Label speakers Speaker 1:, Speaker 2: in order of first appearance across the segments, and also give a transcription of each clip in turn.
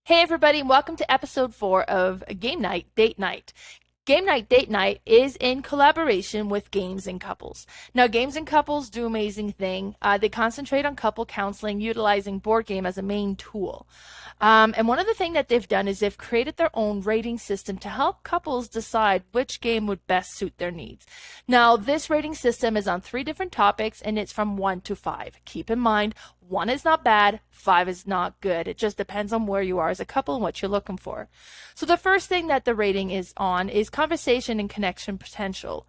Speaker 1: Hey everybody, and welcome to episode 4 of Game Night Date Night. Game Night Date Night is in collaboration with Games and Couples. Now, Games and Couples do amazing thing. They concentrate on couple counseling, utilizing board game as a main tool. And one of the things that they've done is they've created their own rating system to help couples decide which game would best suit their needs. Now, this rating system is on 3 different topics and it's from 1 to 5. Keep in mind, 1 is not bad, 5 is not good. It just depends on where you are as a couple and what you're looking for. So the first thing that the rating is on is conversation and connection potential.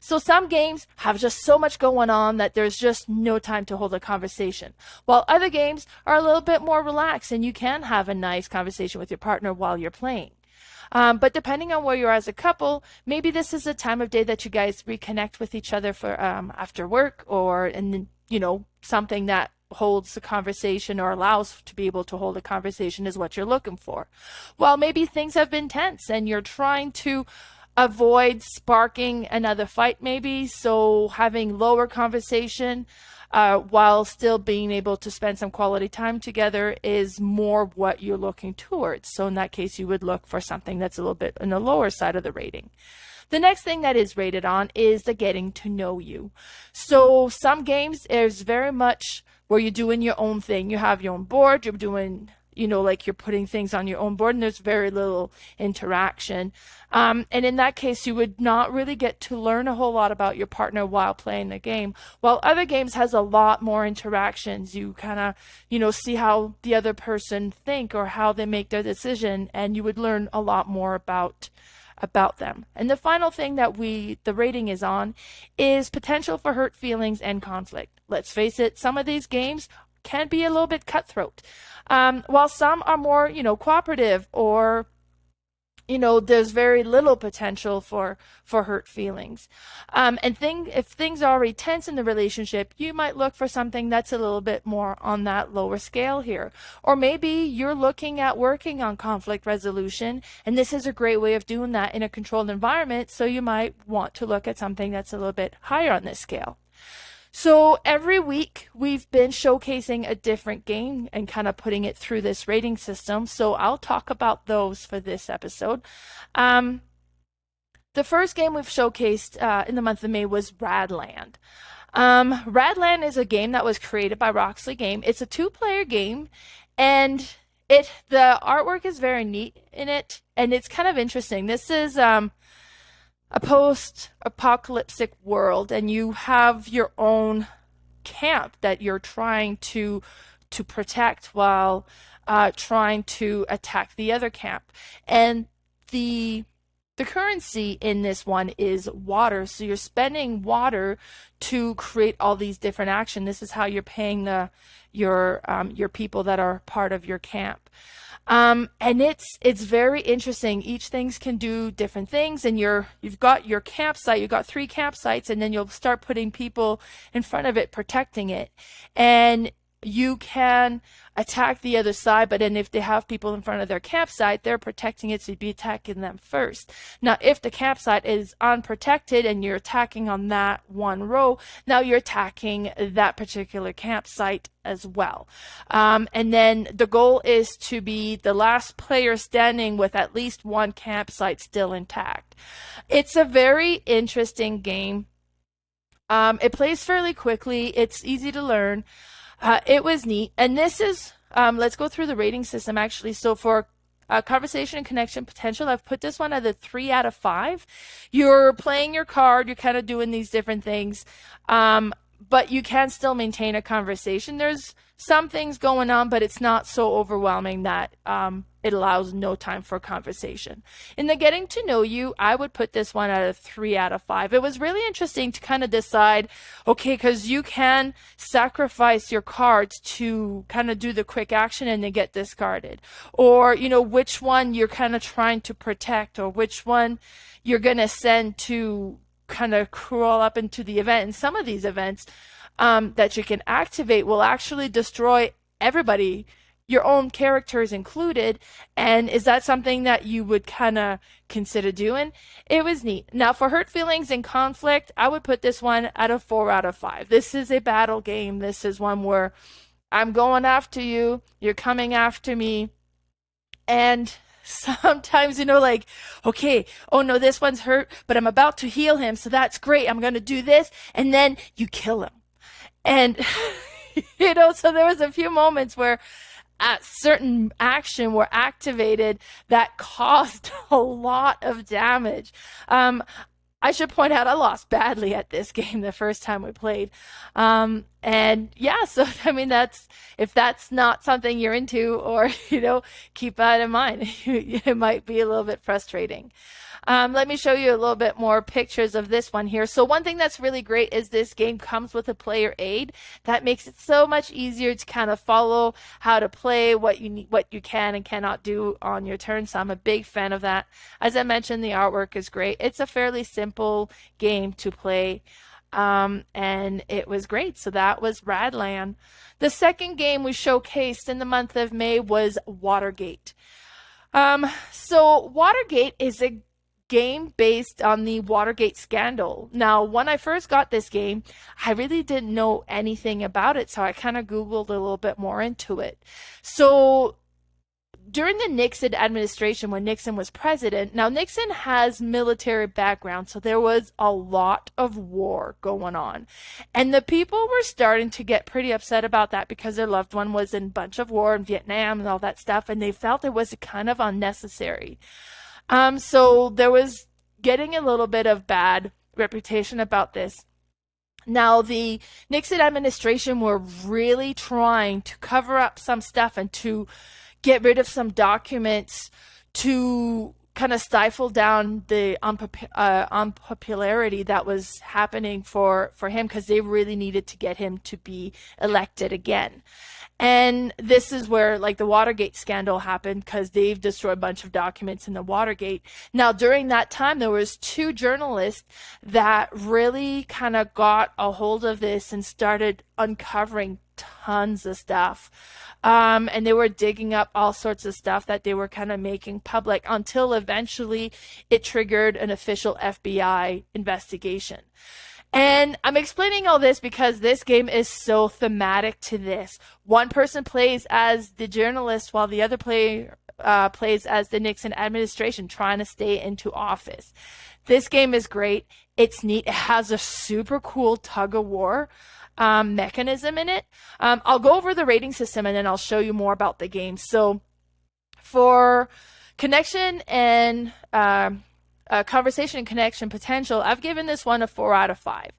Speaker 1: So some games have just so much going on that there's just no time to hold a conversation, while other games are a little bit more relaxed and you can have a nice conversation with your partner while you're playing. But depending on where you are as a couple, maybe this is a time of day that you guys reconnect with each other for after work, or and something that holds the conversation or allows to be able to hold a conversation is what you're looking for. Well, maybe things have been tense and you're trying to avoid sparking another fight, maybe, so having lower conversation while still being able to spend some quality time together is more what you're looking towards. So in that case, you would look for something that's a little bit on the lower side of the rating. The next thing that is rated on is the getting to know you. So some games is very much where you're doing your own thing. You have your own board, you're doing, like you're putting things on your own board, and there's very little interaction. And in that case, you would not really get to learn a whole lot about your partner while playing the game. While other games has a lot more interactions. You kind of, see how the other person think or how they make their decision, and you would learn a lot more about them. And the final thing that the rating is on is potential for hurt feelings and conflict. Let's face it, some of these games can be a little bit cutthroat. While some are more, cooperative, or there's very little potential for hurt feelings. If things are already tense in the relationship, you might look for something that's a little bit more on that lower scale here. Or maybe you're looking at working on conflict resolution, and this is a great way of doing that in a controlled environment, so you might want to look at something that's a little bit higher on this scale. So every week we've been showcasing a different game and kind of putting it through this rating system. So I'll talk about those for this episode. The first game we've showcased in the month of May was Radland. Radland is a game that was created by Roxley Game. It's a 2-player game, and the artwork is very neat in it, and it's kind of interesting. This is a post-apocalyptic world, and you have your own camp that you're trying to protect while trying to attack the other camp. And the currency in this one is water, so you're spending water to create all these different actions. This is how you're paying your people that are part of your camp. And it's very interesting. Each things can do different things, and you've got your campsite. You've got 3 campsites, and then you'll start putting people in front of it, protecting it, and you can attack the other side. But then if they have people in front of their campsite, they're protecting it, so you'd be attacking them first. Now, if the campsite is unprotected and you're attacking on that one row, now you're attacking that particular campsite as well. And then the goal is to be the last player standing with at least one campsite still intact. It's a very interesting game. It plays fairly quickly. It's easy to learn. It was neat. And this is, let's go through the rating system actually. So for conversation and connection potential, I've put this one at a 3 out of 5. You're playing your card, you're kind of doing these different things, but you can still maintain a conversation. There's some things going on, but it's not so overwhelming that it allows no time for conversation. In the getting to know you, I would put this one at a 3 out of 5. It was really interesting to kind of decide, okay, because you can sacrifice your cards to kind of do the quick action and then get discarded. Or, which one you're kind of trying to protect, or which one you're going to send to kind of crawl up into the event. And some of these events that you can activate will actually destroy everybody, your own characters included. And is that something that you would kind of consider doing? It was neat. Now, for hurt feelings and conflict, I would put this one at a 4 out of 5. This is a battle game. This is one where I'm going after you, you're coming after me, And sometimes, like, okay, oh no, this one's hurt, but I'm about to heal him, so that's great. I'm going to do this. And then you kill him. And, so there was a few moments where certain action were activated that caused a lot of damage. I should point out I lost badly at this game the first time we played. And yeah, so I mean, if that's not something you're into, or, keep that in mind. It might be a little bit frustrating. Let me show you a little bit more pictures of this one here. So one thing that's really great is this game comes with a player aid. That makes it so much easier to kind of follow how to play, what you can and cannot do on your turn. So I'm a big fan of that. As I mentioned, the artwork is great. It's a fairly simple game to play. And it was great. So that was Radland. The second game we showcased in the month of May was Watergate. So Watergate is a game based on the Watergate scandal. Now, when I first got this game, I really didn't know anything about it, so I kind of Googled a little bit more into it. So during the Nixon administration, when Nixon was president, now Nixon has military background, so there was a lot of war going on. And the people were starting to get pretty upset about that because their loved one was in a bunch of war in Vietnam and all that stuff, and they felt it was kind of unnecessary. So there was getting a little bit of bad reputation about this. Now, the Nixon administration were really trying to cover up some stuff and to get rid of some documents to kind of stifle down the unpopularity that was happening for him, because they really needed to get him to be elected again. And this is where, like, the Watergate scandal happened, because they've destroyed a bunch of documents in the Watergate. Now, during that time, there was two journalists that really kind of got a hold of this and started uncovering tons of stuff. And they were digging up all sorts of stuff that they were kind of making public, until eventually it triggered an official FBI investigation. And I'm explaining all this because this game is so thematic to this. One person plays as the journalist while the other player plays as the Nixon administration trying to stay into office. This game is great. It's neat. It has a super cool tug-of-war mechanism in it. I'll go over the rating system and then I'll show you more about the game. So for connection and conversation and connection potential, I've given this one a 4 out of 5.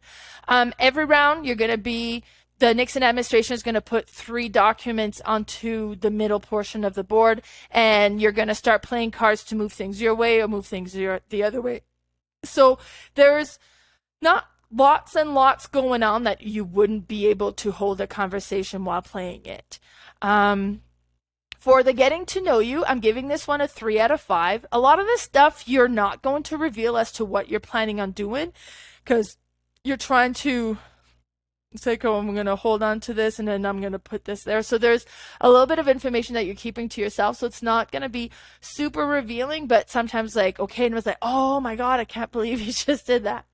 Speaker 1: Every round, the Nixon administration is going to put 3 documents onto the middle portion of the board, and you're going to start playing cards to move things your way or move things the other way. So there's not lots and lots going on that you wouldn't be able to hold a conversation while playing it. For the getting to know you, I'm giving this one a 3 out of 5. A lot of this stuff you're not going to reveal as to what you're planning on doing, because you're trying to say, oh, I'm going to hold on to this and then I'm going to put this there. So there's a little bit of information that you're keeping to yourself. So it's not going to be super revealing, but sometimes like, okay, and it was like, oh my God, I can't believe you just did that.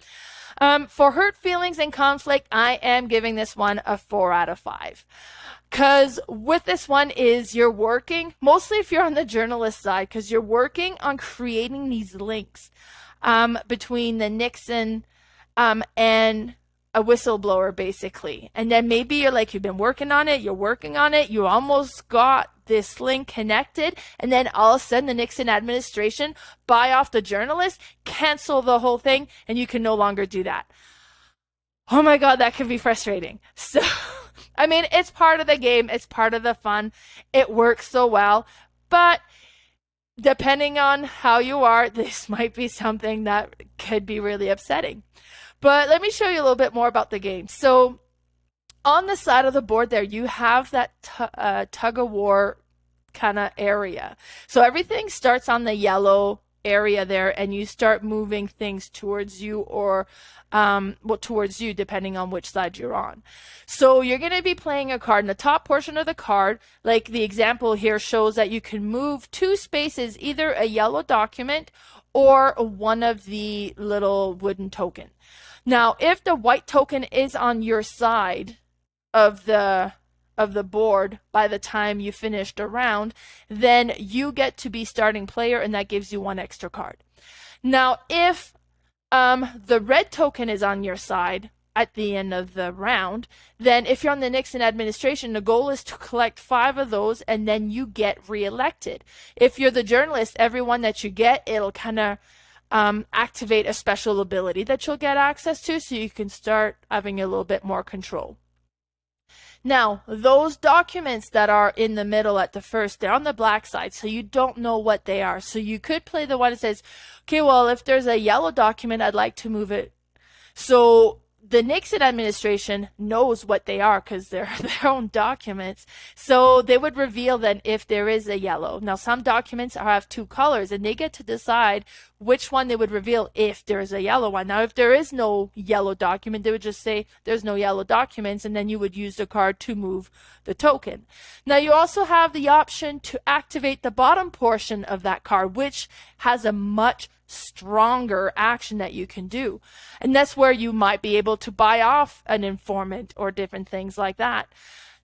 Speaker 1: For hurt feelings and conflict, I am giving this one a 4 out of 5. Because with this one is you're working, mostly if you're on the journalist side, because you're working on creating these links between the Nixon and a whistleblower, basically. And then maybe you're like, you've been working on it, you almost got this link connected, and then all of a sudden the Nixon administration buy off the journalist, cancel the whole thing, and you can no longer do that. Oh my God, that can be frustrating. So, I mean, it's part of the game, it's part of the fun, it works so well, but depending on how you are, this might be something that could be really upsetting. But let me show you a little bit more about the game. So on the side of the board there, you have that tug-of-war kind of area. So everything starts on the yellow area there, and you start moving things towards you or towards you, depending on which side you're on. So you're going to be playing a card. In the top portion of the card, like the example here shows that you can move 2 spaces, either a yellow document or one of the little wooden token. Now, if the white token is on your side of the of the board by the time you finished a round, then you get to be starting player, and that gives you one extra card. Now, if the red token is on your side at the end of the round, then if you're on the Nixon administration, the goal is to collect 5 of those, and then you get reelected. If you're the journalist, every one that you get, it'll kind of activate a special ability that you'll get access to, so you can start having a little bit more control. Now, those documents that are in the middle at the first, they're on the black side, so you don't know what they are. So you could play the one that says, okay, well, if there's a yellow document, I'd like to move it. So the Nixon administration knows what they are because they're their own documents. So they would reveal then if there is a yellow. Now, some documents have 2 colors, and they get to decide which one they would reveal if there is a yellow one. Now, if there is no yellow document, they would just say there's no yellow documents, and then you would use the card to move the token. Now, you also have the option to activate the bottom portion of that card, which has a much stronger action that you can do. And that's where you might be able to buy off an informant or different things like that.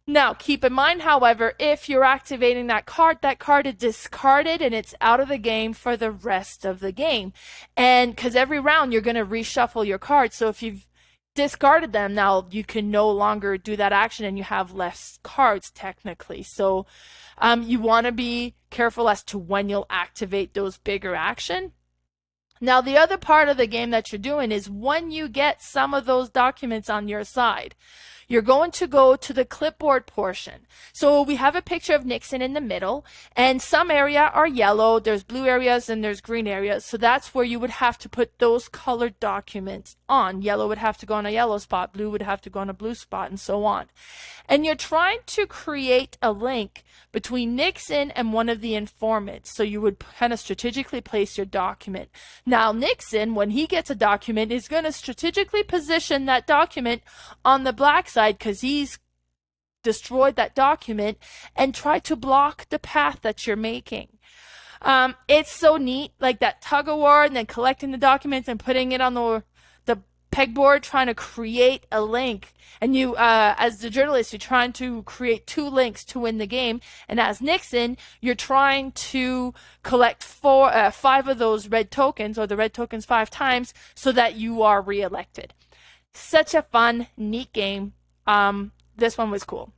Speaker 1: Now, keep in mind, however, if you're activating that card is discarded and it's out of the game for the rest of the game. And because every round you're going to reshuffle your cards. So if you've discarded them, now you can no longer do that action and you have less cards technically. So you want to be careful as to when you'll activate those bigger action. Now, the other part of the game that you're doing is when you get some of those documents on your side, you're going to go to the clipboard portion. So we have a picture of Nixon in the middle, and some area are yellow, there's blue areas, and there's green areas. So that's where you would have to put those colored documents on. Yellow would have to go on a yellow spot, blue would have to go on a blue spot, and so on. And you're trying to create a link between Nixon and one of the informants. So you would kind of strategically place your document. Now, Nixon, when he gets a document, is going to strategically position that document on the black side because he's destroyed that document and try to block the path that you're making. It's so neat, like that tug of war and then collecting the documents and putting it on the pegboard, trying to create a link. And you, as the journalist, you're trying to create 2 links to win the game. And as Nixon, you're trying to collect 5 of those red tokens, or the red tokens 5 times, so that you are reelected. Such a fun, neat game. This one was cool.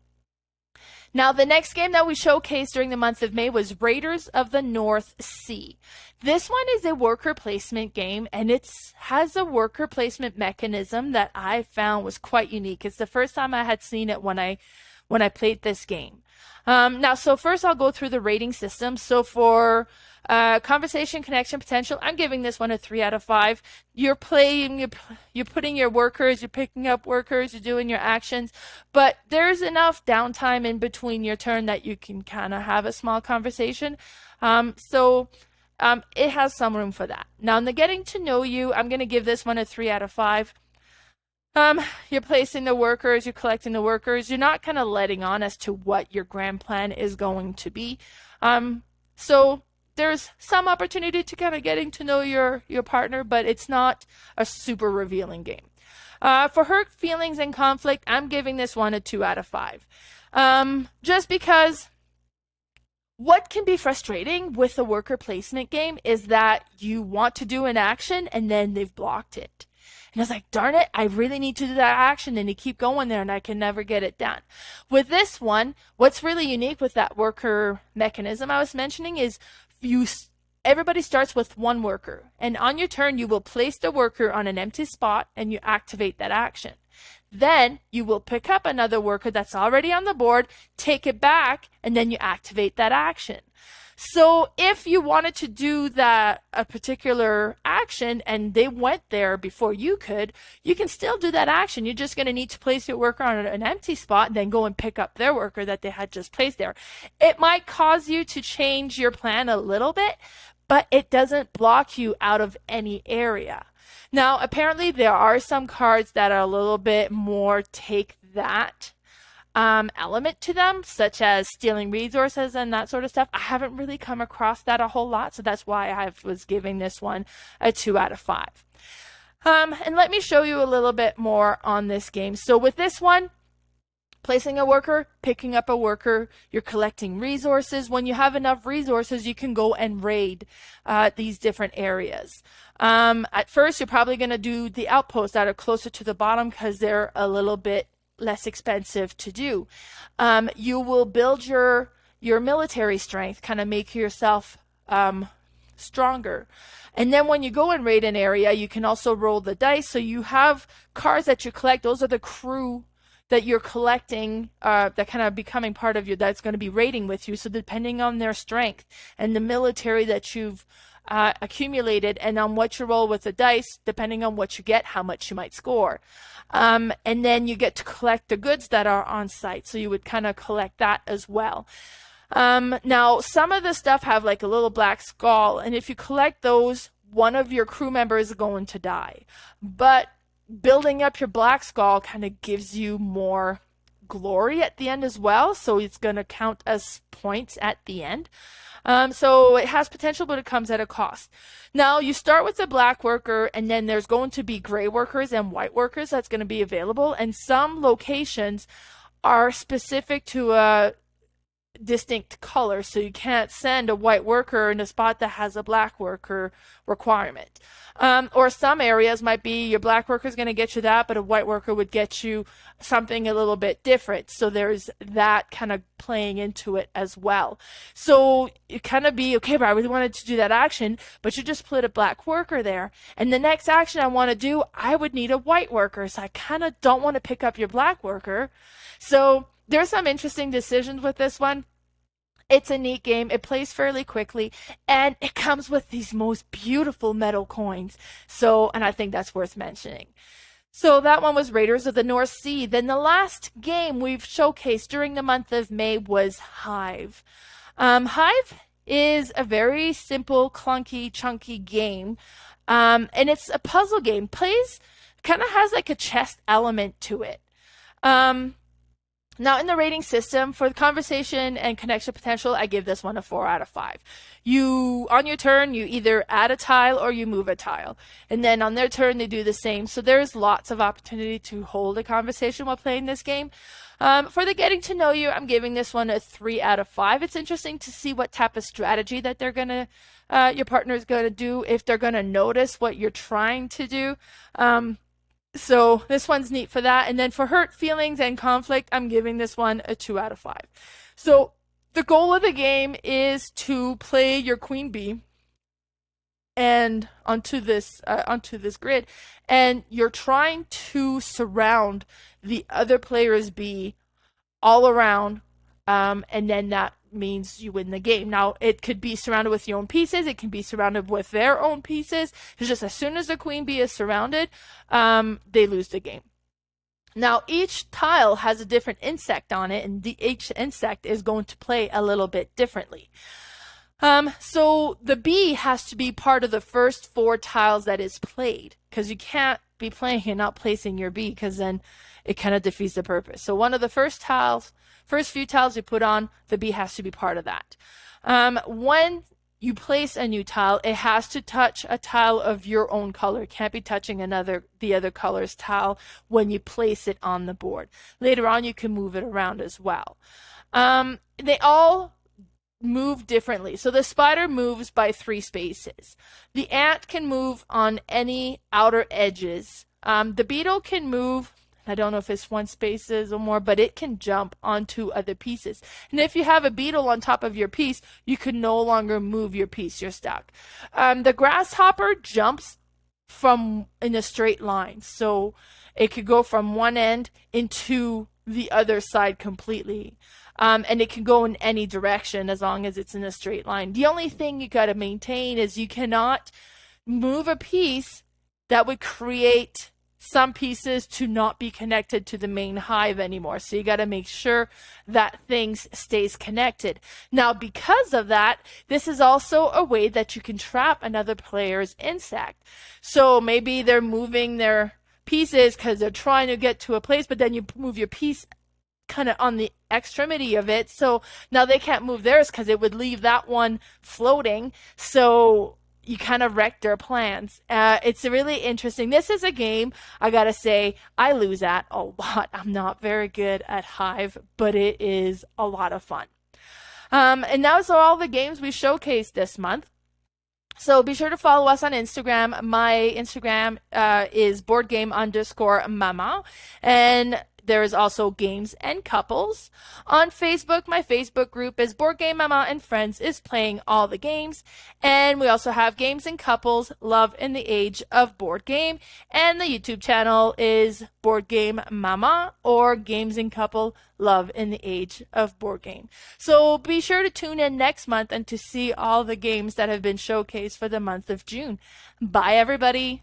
Speaker 1: Now, the next game that we showcased during the month of May was Raiders of the North Sea. This one is a worker placement game, and it has a worker placement mechanism that I found was quite unique. It's the first time I had seen it when I played this game. Now, so first I'll go through the rating system. So for conversation, connection, potential, I'm giving this one a 3 out of 5. You're putting your workers, you're picking up workers, you're doing your actions, but there's enough downtime in between your turn that you can kind of have a small conversation. It has some room for that. Now, in the getting to know you, I'm going to give this one a 3 out of 5. You're placing the workers, you're collecting the workers, you're not kind of letting on as to what your grand plan is going to be. So there's some opportunity to kind of getting to know your partner, but it's not a super revealing game. For hurt feelings and conflict, I'm giving this one a 2 out of 5. Just because what can be frustrating with a worker placement game is that you want to do an action and then they've blocked it. And I was like, darn it, I really need to do that action, and you keep going there and I can never get it done. With this one, what's really unique with that worker mechanism I was mentioning is everybody starts with 1 worker, and on your turn you will place the worker on an empty spot and you activate that action. Then you will pick up another worker that's already on the board, take it back, and then you activate that action. So if you wanted to do a particular action and they went there before you can still do that action. You're just going to need to place your worker on an empty spot and then go and pick up their worker that they had just placed there. It might cause you to change your plan a little bit, but it doesn't block you out of any area. Now, apparently there are some cards that are a little bit more take that element to them, such as stealing resources and that sort of stuff. I haven't really come across that a whole lot, so that's why I was giving this one a 2 out of 5. And let me show you a little bit more on this game. So with this one, Placing a worker, picking up a worker, you're collecting resources. When you have enough resources, you can go and raid these different areas. At first, you're probably going to do the outposts that are closer to the bottom because they're a little bit less expensive to do. You will build your military strength, kind of make yourself stronger. And then when you go and raid an area, you can also roll the dice. So you have cards that you collect. Those are the crew that you're collecting, that kind of becoming part of you, that's going to be raiding with you. So depending on their strength and the military that you've accumulated, and on what you roll with the dice, depending on what you get, how much you might score. And then you get to collect the goods that are on site. So you would kind of collect that as well. Now, some of the stuff have like a little black skull, and if you collect those, one of your crew members is going to die. But building up your black skull kind of gives you more glory at the end as well, so it's going to count as points at the end. So it has potential, but it comes at a cost. Now, you start with the black worker, and then there's going to be gray workers and white workers that's going to be available, and some locations are specific to a distinct color, so you can't send a white worker in a spot that has a black worker requirement. Or some areas might be your black worker is going to get you that, but a white worker would get you something a little bit different. So there's that kind of playing into it as well. So it kind of be, okay, but I really wanted to do that action, but you just put a black worker there. And the next action I want to do, I would need a white worker. So I kind of don't want to pick up your black worker. So there's some interesting decisions with this one. It's a neat game. It plays fairly quickly, and it comes with these most beautiful metal coins. So, and I think that's worth mentioning. So that one was Raiders of the North Sea. Then the last game we've showcased during the month of May was Hive. Hive is a very simple, clunky, chunky game, and it's a puzzle game. Plays kind of has like a chess element to it. Now, in the rating system, for the conversation and connection potential, I give this one a 4 out of 5. On your turn, you either add a tile or you move a tile. And then on their turn, they do the same. So there's lots of opportunity to hold a conversation while playing this game. For the getting to know you, I'm giving this one a 3 out of 5. It's interesting to see what type of strategy that your partner is going to do, if they're going to notice what you're trying to do. So this one's neat for that. And then for hurt feelings and conflict, I'm giving this one a 2 out of 5. So the goal of the game is to play your queen bee and onto this grid, and you're trying to surround the other player's bee all around, and then that means you win the game. Now, it could be surrounded with your own pieces. It can be surrounded with their own pieces. It's just as soon as the queen bee is surrounded, they lose the game. Now, each tile has a different insect on it, and each insect is going to play a little bit differently. So the bee has to be part of the first 4 tiles that is played, because you can't be playing and not placing your bee, because then it kind of defeats the purpose. So one of the first few tiles you put on, the bee has to be part of that. When you place a new tile, it has to touch a tile of your own color. It can't be touching the other color's tile when you place it on the board. Later on, you can move it around as well. They all move differently. So the spider moves by 3 spaces. The ant can move on any outer edges. The beetle can move, I don't know if it's 1 spaces or more, but it can jump onto other pieces. And if you have a beetle on top of your piece, you can no longer move your piece. You're stuck. The grasshopper jumps in a straight line. So it could go from one end into the other side completely. And it can go in any direction as long as it's in a straight line. The only thing you got to maintain is you cannot move a piece that would create some pieces to not be connected to the main hive anymore. So you got to make sure that things stays connected. Now, because of that, this is also a way that you can trap another player's insect. So maybe they're moving their pieces because they're trying to get to a place, but then you move your piece kind of on the extremity of it. So now they can't move theirs because it would leave that one floating. So you kind of wreck their plans. It's really interesting. This is a game, I gotta say, I lose at a lot. I'm not very good at Hive, but it is a lot of fun. And those are all the games we showcased this month. So be sure to follow us on Instagram. My Instagram is boardgame_mama. And there is also Games and Couples. On Facebook, my Facebook group is Board Game Mama and Friends is playing all the games. And we also have Games and Couples, Love in the Age of Board Game. And the YouTube channel is Board Game Mama or Games and Couple, Love in the Age of Board Game. So be sure to tune in next month and to see all the games that have been showcased for the month of June. Bye, everybody.